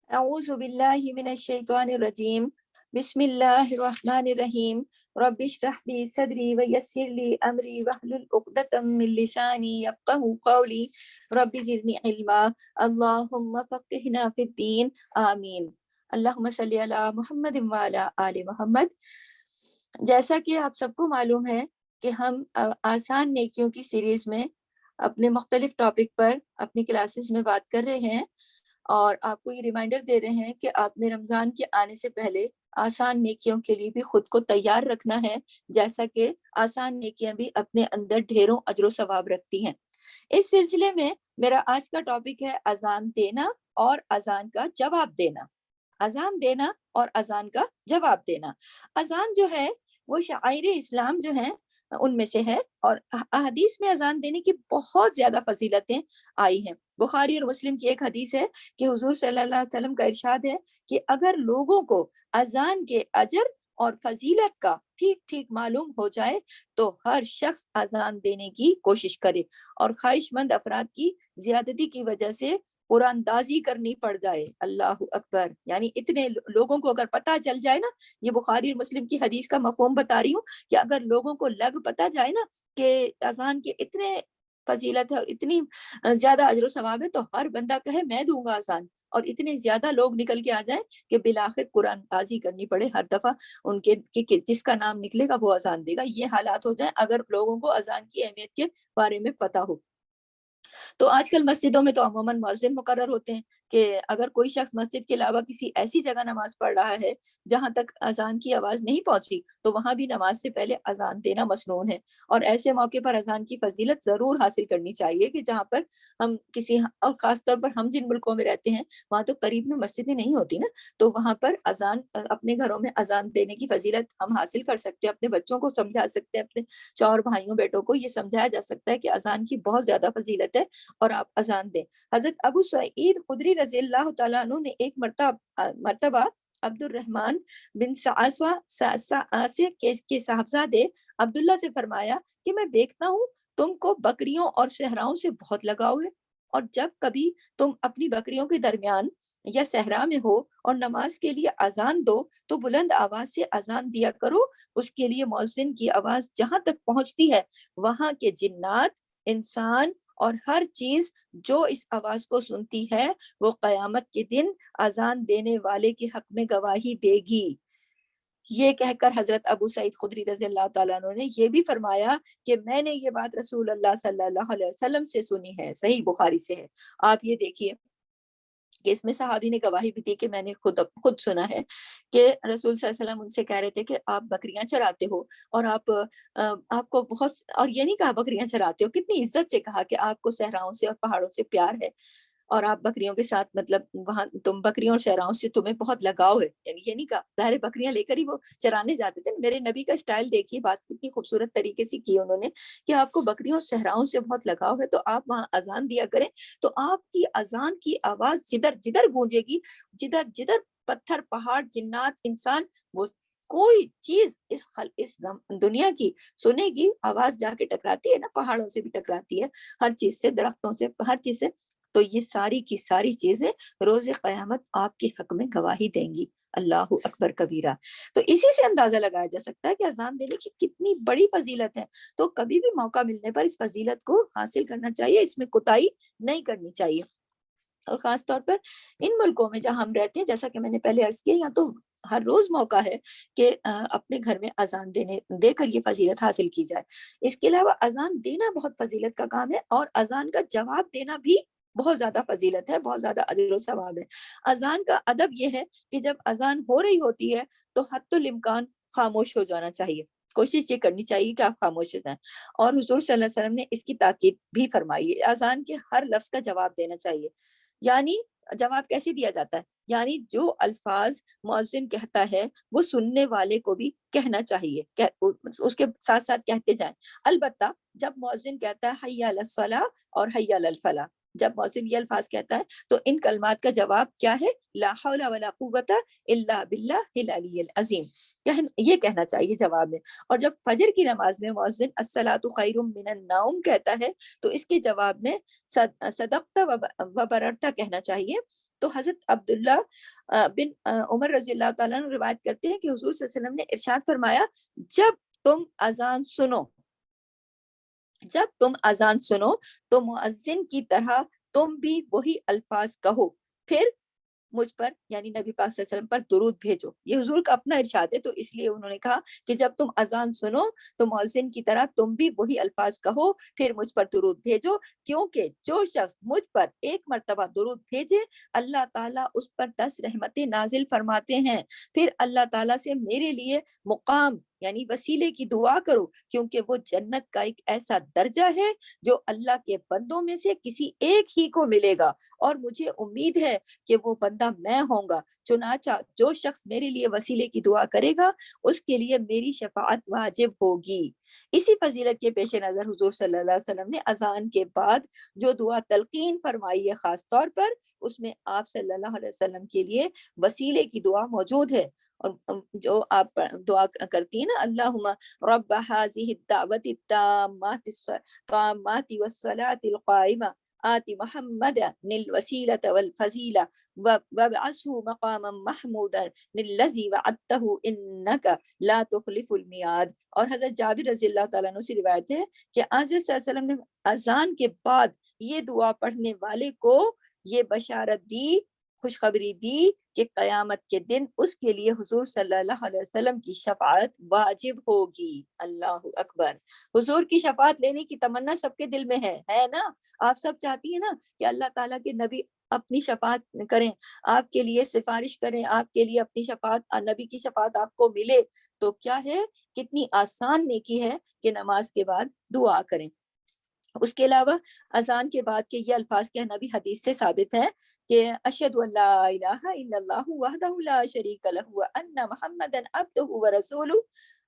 اعوذ باللہ من الشیطان الرجیم بسم اللہ الرحمن الرحیم رب اشرح لی صدری ویسر لی امری واحلل عقدۃ من لسانی یفقهوا قولی رب زدنی علما اللہم فقہنا فی الدین آمین اللہم صلی علی محمد وعلی آل محمد۔ جیسا کہ آپ سب کو معلوم ہے کہ ہم آسان نیکیوں کی سیریز میں اپنے مختلف ٹاپک پر اپنی کلاسز میں بات کر رہے ہیں، اور آپ کو یہ ریمائنڈر دے رہے ہیں کہ آپ نے رمضان کے آنے سے پہلے آسان نیکیوں کے لیے بھی خود کو تیار رکھنا ہے، جیسا کہ آسان نیکیاں بھی اپنے اندر ڈھیروں اجر و ثواب رکھتی ہیں۔ اس سلسلے میں میرا آج کا ٹاپک ہے اذان دینا اور اذان کا جواب دینا۔ اذان دینا اور اذان کا جواب دینا۔ اذان جو ہے وہ شعائر اسلام جو ہیں ان میں سے ہے، اور احادیث میں اذان دینے کی بہت زیادہ فضیلتیں آئی ہیں۔ بخاری اور مسلم کی ایک حدیث ہے کہ حضور صلی اللہ علیہ وسلم کا ارشاد ہے کہ اگر لوگوں کو اذان کے اجر اور فضیلت کا ٹھیک ٹھیک معلوم ہو جائے تو ہر شخص اذان دینے کی کوشش کرے، اور خواہش مند افراد کی زیادتی کی وجہ سے قرآن اندازی کرنی پڑ جائے۔ اللہ اکبر، یعنی اتنے لوگوں کو اگر پتہ چل جائے نا، یہ بخاری اور مسلم کی حدیث کا مفہوم بتا رہی ہوں، کہ اگر لوگوں کو لگ پتہ جائے نا کہ اذان کے اتنے فضیلت ہے اور اتنی زیادہ اجر و ثواب ہے، تو ہر بندہ کہے میں دوں گا اذان، اور اتنے زیادہ لوگ نکل کے آ جائیں کہ بالآخر قرآن بازی کرنی پڑے ہر دفعہ ان کے کہ جس کا نام نکلے گا وہ اذان دے گا۔ یہ حالات ہو جائیں اگر لوگوں کو اذان کی اہمیت کے بارے میں پتہ ہو۔ تو آج کل مسجدوں میں تو عموماً مؤذن مقرر ہوتے ہیں کہ اگر کوئی شخص مسجد کے علاوہ کسی ایسی جگہ نماز پڑھ رہا ہے جہاں تک اذان کی آواز نہیں پہنچی، تو وہاں بھی نماز سے پہلے اذان دینا مسنون ہے، اور ایسے موقع پر اذان کی فضیلت ضرور حاصل کرنی چاہیے کہ جہاں پر ہم کسی، اور خاص طور پر ہم جن ملکوں میں رہتے ہیں وہاں تو قریب میں مسجدیں نہیں ہوتی نا، تو وہاں پر اذان، اپنے گھروں میں اذان دینے کی فضیلت ہم حاصل کر سکتے ہیں، اپنے بچوں کو سمجھا سکتے ہیں، اپنے شوہر بھائیوں بیٹوں کو یہ سمجھایا جا سکتا ہے کہ اذان کی بہت زیادہ فضیلت ہے اور آپ اذان دیں۔ حضرت ابو سعید خدری رضی اللہ تعالیٰ عنہ نے ایک مرتبہ عبد الرحمن بن سعصع کے صاحبزادے عبداللہ سے فرمایا کہ میں دیکھتا ہوں تم کو بکریوں اور صحراؤں سے بہت لگاؤ ہے، اور جب کبھی تم اپنی بکریوں کے درمیان یا صحرا میں ہو اور نماز کے لیے اذان دو تو بلند آواز سے اذان دیا کرو، اس کے لیے مؤذن کی آواز جہاں تک پہنچتی ہے وہاں کے جنات، انسان اور ہر چیز جو اس آواز کو سنتی ہے وہ قیامت کے دن اذان دینے والے کے حق میں گواہی دے گی۔ یہ کہہ کر حضرت ابو سعید خدری رضی اللہ تعالیٰ عنہ نے یہ بھی فرمایا کہ میں نے یہ بات رسول اللہ صلی اللہ علیہ وسلم سے سنی ہے، صحیح بخاری سے ہے۔ آپ یہ دیکھیے کہ اس میں صحابی نے گواہی بھی دی کہ میں نے خود سنا ہے کہ رسول صلی اللہ علیہ وسلم ان سے کہہ رہے تھے کہ آپ بکریاں چراتے ہو، اور آپ کو بہت، اور یہ نہیں کہا بکریاں چراتے ہو، کتنی عزت سے کہا کہ آپ کو صحراؤں سے اور پہاڑوں سے پیار ہے، اور آپ بکریوں کے ساتھ، مطلب وہاں تم بکریوں اور صحراؤں سے تمہیں بہت لگاؤ ہے، یعنی یہ نہیں کہا، ظاہر بکریاں لے کر ہی وہ چرانے جاتے تھے۔ میرے نبی کا اسٹائل دیکھیے، بات کتنی خوبصورت طریقے سے کی انہوں نے کہ آپ کو بکریوں اور صحراؤں سے بہت لگاؤ ہے تو آپ وہاں اذان دیا کریں، تو آپ کی اذان کی آواز جدھر جدھر گونجے گی، جدھر جدھر پتھر، پہاڑ، جنات، انسان، وہ کوئی چیز اس دنیا کی سنے گی، آواز جا کے ٹکراتی ہے نا، پہاڑوں سے بھی ٹکراتی ہے، ہر چیز سے، درختوں سے، ہر چیز سے، تو یہ ساری کی ساری چیزیں روز قیامت آپ کے حق میں گواہی دیں گی۔ اللہ اکبر کبیرہ۔ تو اسی سے اندازہ لگایا جا سکتا ہے کہ اذان دینے کی کتنی بڑی فضیلت ہے، تو کبھی بھی موقع ملنے پر اس فضیلت کو حاصل کرنا چاہیے، اس میں کوتاہی نہیں کرنی چاہیے۔ اور خاص طور پر ان ملکوں میں جہاں ہم رہتے ہیں، جیسا کہ میں نے پہلے عرض کیا، یہاں تو ہر روز موقع ہے کہ اپنے گھر میں اذان دے کر یہ فضیلت حاصل کی جائے۔ اس کے علاوہ اذان دینا بہت فضیلت کا کام ہے، اور اذان کا جواب دینا بھی بہت زیادہ فضیلت ہے، بہت زیادہ اجر و ثواب ہے۔ اذان کا ادب یہ ہے کہ جب اذان ہو رہی ہوتی ہے تو حتی الامکان خاموش ہو جانا چاہیے، کوشش یہ کرنی چاہیے کہ آپ خاموش ہو جائیں، اور حضور صلی اللہ علیہ وسلم نے اس کی تاکید بھی فرمائی ہے۔ اذان کے ہر لفظ کا جواب دینا چاہیے، یعنی جواب کیسے دیا جاتا ہے، یعنی جو الفاظ مؤذن کہتا ہے وہ سننے والے کو بھی کہنا چاہیے، اس کے ساتھ ساتھ کہتے جائیں۔ البتہ جب مؤذن کہتا ہے حی علی الصلاۃ اور حی علی الفلاح، جب مؤذن یہ الفاظ کہتا ہے تو ان کلمات کا جواب کیا ہے؟ لا حول ولا قوت الا باللہ العلی العظیم، یہ کہنا چاہیے جواب میں۔ اور جب فجر کی نماز میں مؤذن الصلاۃ خیر من النوم کہتا ہے تو اس کے جواب میں صدقت و بررت کہنا چاہیے۔ تو حضرت عبداللہ بن عمر رضی اللہ تعالیٰ عنہ روایت کرتے ہیں کہ حضور صلی اللہ علیہ وسلم نے ارشاد فرمایا، جب تم اذان سنو تو مؤذن کی طرح تم بھی وہی الفاظ کہو، پھر مجھ پر یعنی نبی پاک صلی اللہ علیہ وسلم پر درود بھیجو۔ یہ حضور کا اپنا ارشاد ہے، تو اس لیے انہوں نے کہا کہ جب تم اذان سنو تو مؤذن کی طرح تم بھی وہی الفاظ کہو، پھر مجھ پر درود بھیجو، کیونکہ جو شخص مجھ پر ایک مرتبہ درود بھیجے اللہ تعالیٰ اس پر 10 رحمتیں نازل فرماتے ہیں۔ پھر اللہ تعالیٰ سے میرے لیے مقام یعنی وسیلے کی دعا کرو، کیونکہ وہ جنت کا ایک ایسا درجہ ہے جو اللہ کے بندوں میں سے کسی ایک ہی کو ملے گا، اور مجھے امید ہے کہ وہ بندہ میں ہوں گا۔ چنانچہ جو شخص میرے لیے وسیلے کی دعا کرے گا اس کے لیے میری شفاعت واجب ہوگی۔ اسی فضیلت کے پیش نظر حضور صلی اللہ علیہ وسلم نے اذان کے بعد جو دعا تلقین فرمائی ہے خاص طور پر، اس میں آپ صلی اللہ علیہ وسلم کے لیے وسیلے کی دعا موجود ہے، اور جو آپ دعا کرتی ہیں نا، اللہم رب هذه الدعوت التامات القامات والصلاة القائمة آت محمد الوسیلة والفضیلة وابعثه مقاما محمودا الذی وعدته انك لا تخلف الميعاد۔ اور حضرت جابر رضی اللہ تعالیٰ عنہ سے روایت ہے کہ حضرت صلی اللہ علیہ وسلم نے اذان کے بعد یہ دعا پڑھنے والے کو یہ بشارت دی، خوشخبری دی کہ قیامت کے دن اس کے لیے حضور صلی اللہ علیہ وسلم کی شفاعت واجب ہوگی۔ اللہ اکبر! حضور کی شفاعت لینے کی تمنا سب کے دل میں ہے نا؟ آپ سب چاہتی ہیں نا کہ اللہ تعالیٰ کے نبی اپنی شفاعت کریں، آپ کے لیے سفارش کریں، آپ کے لیے اپنی شفاعت، نبی کی شفاعت آپ کو ملے، تو کیا ہے، کتنی آسان نیکی ہے کہ نماز کے بعد دعا کریں۔ اس کے علاوہ اذان کے بعد کے یہ الفاظ کہنا بھی حدیث سے ثابت ہے کہ اشہد ان لا الہ الا اللہ وحدہ لا شریک لہ وان محمدا عبدہ ورسولہ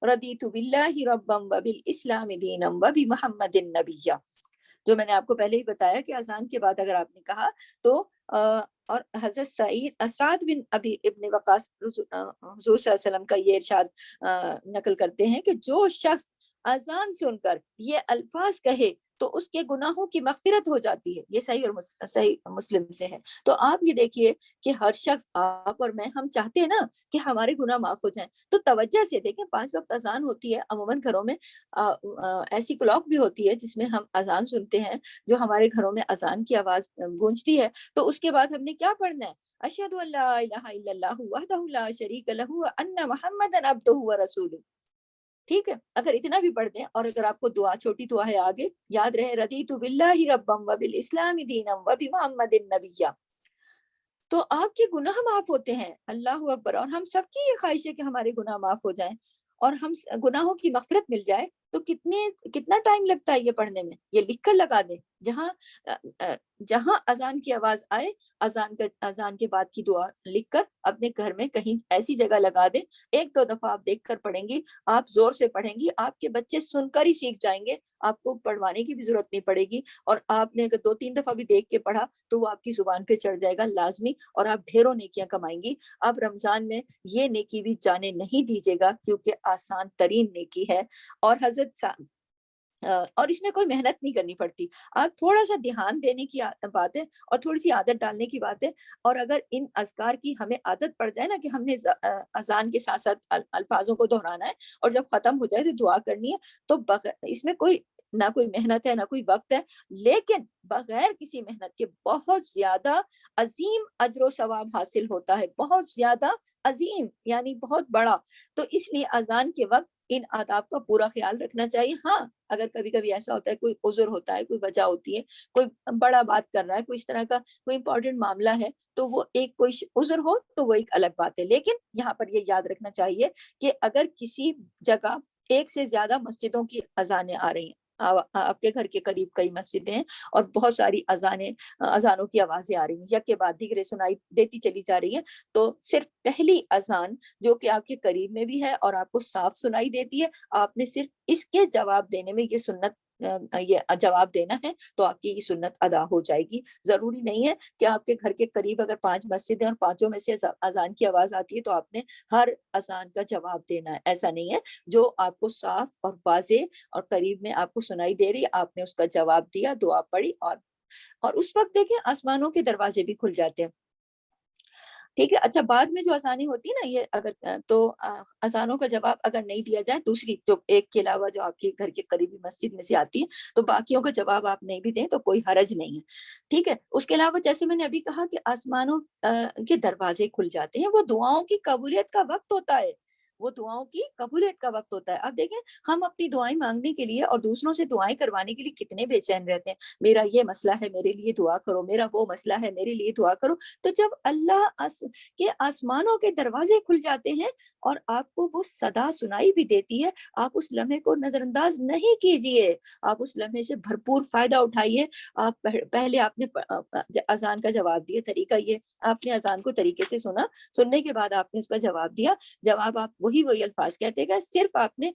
رضیت باللہ ربا وبالاسلام دینا وبمحمد نبیا۔ جو میں نے آپ کو پہلے ہی بتایا کہ اذان کے بعد اگر آپ نے کہا تو اور حضرت سعد بن ابی ابن وقاص حضور صلی اللہ علیہ وسلم کا یہ ارشاد نقل کرتے ہیں کہ جو شخص اذان سن کر یہ الفاظ کہے تو اس کے گناہوں کی مغفرت ہو جاتی ہے۔ یہ صحیح مسلم سے ہے۔ تو آپ یہ دیکھیے کہ ہر شخص، آپ اور میں، ہم چاہتے ہیں نا کہ ہمارے گناہ معاف ہو جائیں، تو توجہ سے دیکھیں، 5 وقت اذان ہوتی ہے، عموماً گھروں میں ایسی کلاک بھی ہوتی ہے جس میں ہم اذان سنتے ہیں، جو ہمارے گھروں میں اذان کی آواز گونجتی ہے، تو اس کے بعد ہم نے کیا پڑھنا ہے؟ اشہد ان لا الہ الا اللہ وحدہ لا شریک لہ وان محمدا عبدہ ورسولہ۔ ٹھیک ہے، اگر اتنا بھی پڑھ دیں، اور اگر آپ کو دعا، چھوٹی دعا ہے آگے یاد رہے، رضیت باللہ ربا وبالاسلام دینا وبمحمد نبیا، تو آپ کے گناہ معاف ہوتے ہیں۔ اللہ اکبر! اور ہم سب کی یہ خواہش ہے کہ ہمارے گناہ معاف ہو جائیں اور ہم گناہوں کی مغفرت مل جائے، تو کتنا ٹائم لگتا ہے یہ پڑھنے میں؟ یہ لکھ کر لگا دیں، جہاں اذان کی آواز آئے، اذان کے بعد کی دعا لکھ کر اپنے گھر میں کہیں ایسی جگہ لگا دیں، 1-2 دفعہ آپ دیکھ کر پڑھیں گی، آپ زور سے پڑھیں گی، آپ کے بچے سن کر ہی سیکھ جائیں گے، آپ کو پڑھوانے کی بھی ضرورت نہیں پڑے گی، اور آپ نے اگر 2-3 دفعہ بھی دیکھ کے پڑھا تو وہ آپ کی زبان پہ چڑھ جائے گا لازمی، اور آپ ڈھیروں نیکیاں کمائیں گی۔ آپ رمضان میں یہ نیکی بھی جانے نہیں دیجیے گا، کیونکہ آسان ترین نیکی ہے، اور اس میں کوئی محنت نہیں کرنی پڑتی، آپ تھوڑا سا دھیان دینے کی بات ہے اور تھوڑی سی عادت ڈالنے کی بات ہے، اور اگر ان اذکار کی ہمیں عادت پڑ جائے نا کہ ہم نے اذان کے ساتھ ساتھ الفاظوں کو دہرانا ہے اور جب ختم ہو جائے تو دعا کرنی ہے، تو اس میں نہ کوئی محنت ہے، نہ کوئی وقت ہے، لیکن بغیر کسی محنت کے بہت زیادہ عظیم اجر و ثواب حاصل ہوتا ہے، بہت زیادہ عظیم، یعنی بہت بڑا۔ تو اس لیے اذان کے وقت ان آداب کا پورا خیال رکھنا چاہیے۔ ہاں، اگر کبھی کبھی ایسا ہوتا ہے، کوئی عذر ہوتا ہے، کوئی وجہ ہوتی ہے، کوئی بڑا بات کر رہا ہے، کوئی اس طرح کا کوئی امپورٹنٹ معاملہ ہے، تو وہ کوئی عذر ہو تو وہ ایک الگ بات ہے، لیکن یہاں پر یہ یاد رکھنا چاہیے کہ اگر کسی جگہ ایک سے زیادہ مسجدوں کی اذانیں آ رہی ہیں، آپ کے گھر کے قریب کئی مسجدیں ہیں اور بہت ساری اذانوں کی آوازیں آ رہی ہیں، یک کے بعد دیگرے سنائی دیتی چلی جا رہی ہیں، تو صرف پہلی اذان جو کہ آپ کے قریب میں بھی ہے اور آپ کو صاف سنائی دیتی ہے، آپ نے صرف اس کے جواب دینے میں یہ سنت یہ جواب دینا ہے تو آپ کی یہ سنت ادا ہو جائے گی. ضروری نہیں ہے کہ آپ کے گھر کے قریب اگر 5 مسجد ہیں اور 5 میں سے اذان کی آواز آتی ہے تو آپ نے ہر اذان کا جواب دینا ہے. ایسا نہیں ہے. جو آپ کو صاف اور واضح اور قریب میں آپ کو سنائی دے رہی آپ نے اس کا جواب دیا, دعا پڑھی, اور اس وقت دیکھیں آسمانوں کے دروازے بھی کھل جاتے ہیں. ٹھیک ہے. اچھا, بعد میں جو اذانیں ہوتی ہیں نا, یہ اگر تو اذانوں کا جواب اگر نہیں دیا جائے, دوسری جو ایک کے علاوہ جو آپ کے گھر کے قریبی مسجد میں سے آتی ہے, تو باقیوں کا جواب آپ نہیں بھی دیں تو کوئی حرج نہیں ہے. ٹھیک ہے. اس کے علاوہ جیسے میں نے ابھی کہا کہ آسمانوں کے دروازے کھل جاتے ہیں, وہ دعاؤں کی قبولیت کا وقت ہوتا ہے. وہ دعاؤں کی قبولیت کا وقت ہوتا ہے. اب دیکھیں, ہم اپنی دعائیں مانگنے کے لیے اور دوسروں سے دعائیں کروانے کے لیے کتنے بے چین رہتے ہیں. میرا یہ مسئلہ ہے, میرے لیے دعا کرو, میرا وہ مسئلہ ہے, میرے لیے دعا کرو. تو جب اللہ کے آسمانوں کے دروازے کھل جاتے ہیں اور آپ کو وہ صدا سنائی بھی دیتی ہے, آپ اس لمحے کو نظر انداز نہیں کیجئے. آپ اس لمحے سے بھرپور فائدہ اٹھائیے. آپ پہلے آپ نے اذان کا جواب دیا, طریقہ یہ, آپ نے اذان کو طریقے سے سنا, سننے کے بعد آپ نے اس کا جواب دیا. جواب آپ وہی الفاظ کہتے گا. صرف آپ نے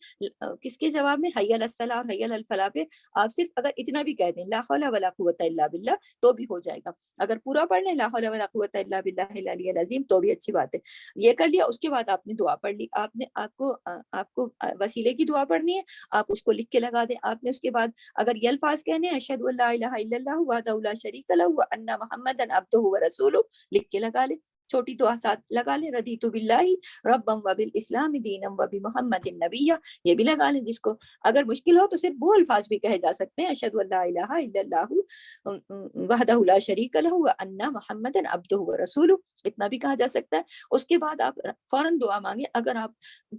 کس کے جواب میں, حی علی الصلاۃ اور حی علی الفلاح پہ آپ صرف اگر اتنا بھی کہہ دیں, لا حول ولا قوت الا باللہ, تو بھی ہو جائے گا. اگر پورا پڑھ لیں, لا حول ولا قوت الا باللہ العلی العظیم, تو بھی اچھی بات ہے. یہ کر لیا. اس کے بعد آپ نے دعا پڑھ لی. آپ کو وسیلے کی دعا پڑھنی ہے, آپ اس کو لکھ کے لگا دیں. آپ نے اس کے بعد اگر یہ الفاظ کہنے ہیں, اشہد ان لا الہ الا اللہ وحدہ لا شریک لہ وان محمدا عبدہ ورسولہ, لکھ کے لگا لیں. چھوٹی دعا ساتھ لگا لیں, رضیت باللہ ربا وبالاسلام دینا وبمحمد نبیا, یہ بھی لگا لیں. جس کو اگر مشکل ہو تو صرف وہ الفاظ بھی کہے جا سکتے ہیں, اشہد ان لا الہ الا اللہ وحدہ لا شریک لہ وان محمدا عبدہ ورسولہ, اتنا بھی کہا جا سکتا ہے. اس کے بعد آپ فوراً دعا مانگیں. اگر آپ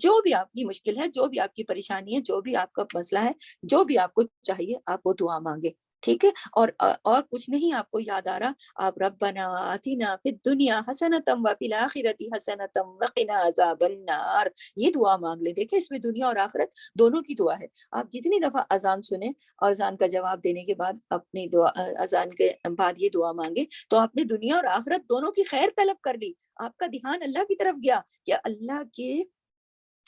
جو بھی آپ کی مشکل ہے, جو بھی آپ کی پریشانی ہے, جو بھی آپ کا مسئلہ ہے, جو بھی آپ کو چاہیے, آپ وہ دعا مانگیں. ٹھیک ہے. اور کچھ نہیں آپ کو یاد آ رہا, آپ ربنا آتنا فی الدنیا حسنۃ وفی الآخرۃ حسنۃ وقنا عذاب النار, یہ دعا مانگ لیں. دیکھیں, اس میں دنیا اور آخرت دونوں کی دعا ہے. آپ جتنی دفعہ اذان سنیں اور اذان کا جواب دینے کے بعد اپنی دعا, اذان کے بعد یہ دعا مانگے, تو آپ نے دنیا اور آخرت دونوں کی خیر طلب کر لی. آپ کا دھیان اللہ کی طرف گیا کہ اللہ کے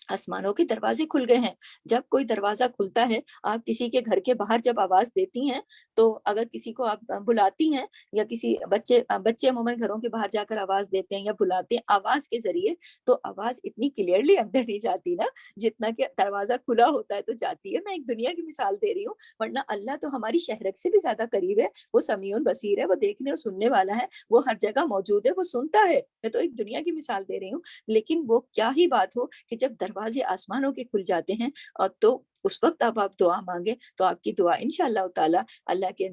آسمانوں کے دروازے کھل گئے ہیں. جب کوئی دروازہ کھلتا ہے, آپ کسی کے گھر کے باہر جب آواز دیتی ہیں, تو اگر کسی کو آپ بلاتی ہیں, یا کسی بچے عموماً گھروں کے باہر جا کر آواز دیتے ہیں یا بلاتے ہیں آواز کے ذریعے, تو آواز اتنی کلیئرلی اندر نہیں جاتی نا, جتنا کہ دروازہ کھلا ہوتا ہے تو جاتی ہے. میں ایک دنیا کی مثال دے رہی ہوں, ورنہ اللہ تو ہماری شہرت سے بھی زیادہ قریب ہے. وہ سمیع بصیر ہے, وہ دیکھنے اور سننے والا ہے, وہ ہر جگہ موجود ہے, وہ سنتا ہے. میں تو ایک دنیا کی مثال دے رہی ہوں. لیکن وہ کیا ہی بات ہو کہ جب دروازے آسمانوں کے کھل جاتے ہیں, اور تو اس وقت آپ دعا مانگیں, تو آپ کی دعا انشاءاللہ تعالی اللہ کے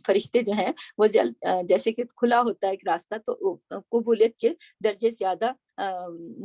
فرشتے جو ہیں وہ جیسے کہ کھلا ہوتا ہے ایک راستہ, تو قبولیت کے درجے زیادہ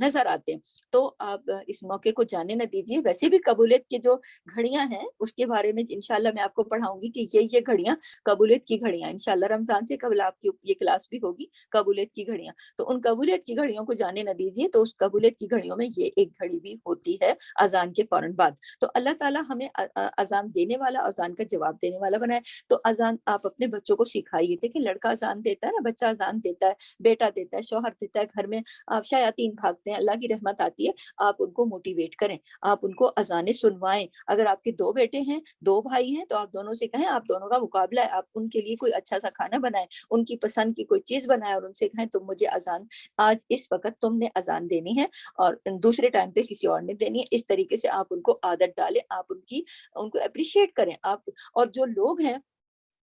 نظر آتے ہیں. تو آپ اس موقع کو جانے نہ دیجیے. ویسے بھی قبولیت کے جو گھڑیاں ہیں اس کے بارے میں انشاءاللہ میں آپ کو پڑھاؤں گی کہ یہ گھڑیاں قبولیت کی گھڑیاں, انشاءاللہ رمضان سے قبل آپ کی یہ کلاس بھی ہوگی, قبولیت کی گھڑیاں. تو ان قبولیت کی گھڑیوں کو جانے نہ دیجیے. تو اس قبولیت کی گھڑیوں میں یہ ایک گھڑی بھی ہوتی ہے اذان کے فوراً بعد. تو اللہ تعالیٰ ہمیں اذان دینے والا, اذان کا جواب دینے والا بنائے. تو اذان آپ اپنے بچوں کو سکھائیے. دیکھیں, لڑکا اذان دیتا ہے نا, بچہ اذان دیتا ہے, بیٹا دیتا ہے, شوہر دیتا ہے, گھر میں آپ شیاطین بھاگتے ہیں, اللہ کی رحمت آتی ہے. آپ ان کو موٹیویٹ کریں, آپ ان کو اذانیں سنوائیں. اگر آپ کے 2 بیٹے ہیں, 2 بھائی ہیں, تو آپ دونوں سے کہیں آپ دونوں کا مقابلہ ہے, آپ ان کے لیے کوئی اچھا سا کھانا بنائیں, ان کی پسند کی کوئی چیز بنائیں, اور ان سے کہیں تم مجھے اذان آج اس وقت تم نے اذان دینی ہے, اور دوسرے ٹائم پہ کسی اور نے دینی ہے. اس طریقے سے آپ ان کو عادت ڈالیں, آپ ان کو اپریشیٹ کریں. آپ اور جو لوگ ہیں,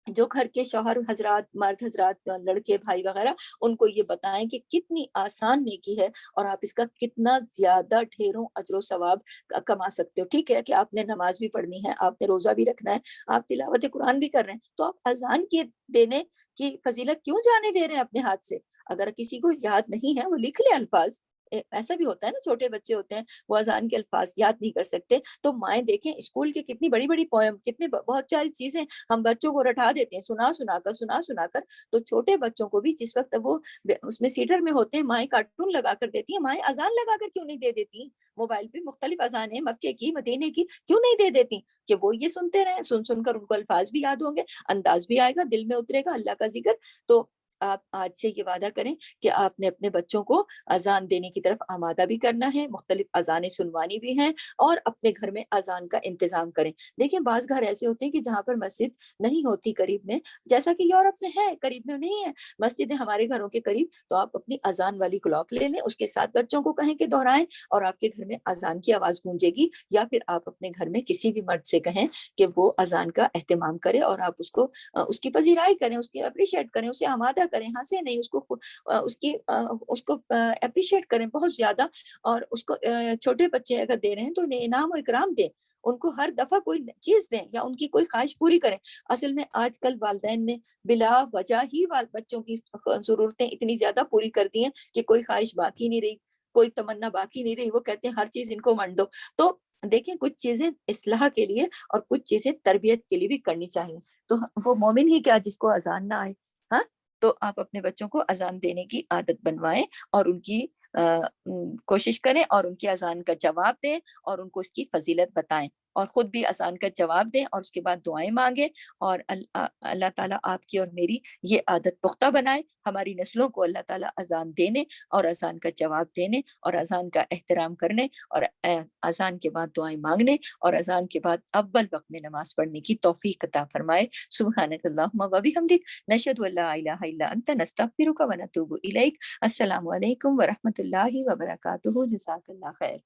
جو گھر کے شوہر حضرات, مرد حضرات, لڑکے بھائی وغیرہ, ان کو یہ بتائیں کہ کتنی آسان نیکی ہے, اور آپ اس کا کتنا زیادہ ڈھیروں اجر و ثواب کما سکتے ہو. ٹھیک ہے کہ آپ نے نماز بھی پڑھنی ہے, آپ نے روزہ بھی رکھنا ہے, آپ تلاوت قرآن بھی کر رہے ہیں, تو آپ اذان کے دینے کی فضیلت کیوں جانے دے رہے ہیں اپنے ہاتھ سے؟ اگر کسی کو یاد نہیں ہے, وہ لکھ لے الفاظ. ایسا بھی ہوتا ہے نا, چھوٹے بچے ہوتے ہیں, وہ اذان کے الفاظ یاد نہیں کر سکتے. تو مائیں دیکھیں, اسکول کی کتنی بڑی بڑی پوئم, کتنے بہت ساری چیزیں ہم بچوں کو رٹا دیتے ہیں سنا کر. تو چھوٹے بچوں کو بھی جس وقت وہ اس میں سیٹر میں ہوتے ہیں, مائیں کارٹون لگا کر دیتی ہیں. مائیں اذان لگا کر کیوں نہیں دے دیتی؟ موبائل پہ مختلف اذانیں, مکے کی, مدینے کی, کیوں نہیں دے دیتی؟ کہ وہ یہ سنتے رہیں, سن کر ان کو الفاظ بھی یاد ہوں گے, انداز بھی آئے گا, دل میں اترے گا اللہ کا ذکر. تو آپ آج سے یہ وعدہ کریں کہ آپ نے اپنے بچوں کو اذان دینے کی طرف آمادہ بھی کرنا ہے، مختلف اذانیں سنوانی بھی ہیں، اور اپنے گھر میں اذان کا انتظام کریں۔ دیکھیں بعض گھر ایسے ہوتے ہیں کہ جہاں پر مسجد نہیں ہوتی قریب میں، جیسا کہ یورپ میں ہے، قریب میں نہیں ہے مسجد ہمارے گھروں کے قریب، تو آپ اپنی اذان والی کلاک لے لیں، اس کے ساتھ بچوں کو کہیں کہ دہرائیں، اور آپ کے گھر میں اذان کی آواز گونجے گی، یا پھر آپ اپنے گھر میں کسی بھی مرد سے کہیں کہ وہ اذان کا اہتمام کرے، اور آپ اس کو اس کی پذیرائی کریں، اس کی اپریشیٹ کریں، اسے آمادہ کریں، ہنسے نہیں، اس کو اپریشیٹ کریں بہت زیادہ، اور اس کو چھوٹے بچے اگر دے رہے ہیں تو انہیں انعام و اکرام دیں، ان کو ہر دفعہ کوئی چیز دیں یا ان کی کوئی خواہش پوری کریں۔ اصل میں آج کل والدین نے بلا وجہ ہی بچوں کی ضرورتیں اتنی زیادہ پوری کر دی ہیں کہ کوئی خواہش باقی نہیں رہی، کوئی تمنا باقی نہیں رہی، وہ کہتے ہیں ہر چیز ان کو منڈ دو۔ تو دیکھیں کچھ چیزیں اصلاح کے لیے اور کچھ چیزیں تربیت کے لیے بھی کرنی چاہیے۔ تو وہ مومن ہی کیا جس کو اذان نہ آئے، ہاں؟ تو آپ اپنے بچوں کو اذان دینے کی عادت بنوائیں، اور ان کی کوشش کریں، اور ان کی اذان کا جواب دیں، اور ان کو اس کی فضیلت بتائیں، اور خود بھی اذان کا جواب دیں، اور اس کے بعد دعائیں مانگیں، اور اللہ تعالیٰ آپ کی اور میری یہ عادت پختہ بنائے، ہماری نسلوں کو اللہ تعالیٰ اذان دینے اور اذان کا جواب دینے اور اذان کا احترام کرنے اور اذان کے بعد دعائیں مانگنے اور اذان کے بعد اول وقت میں نماز پڑھنے کی توفیق عطا فرمائے۔ سبحانک اللہم و بحمدک، نشہد ان لا الہ الا انت، نستغفرک و نتوب الیک۔ السلام علیکم ورحمۃ اللہ وبرکاتہ۔ جزاک اللہ خیر۔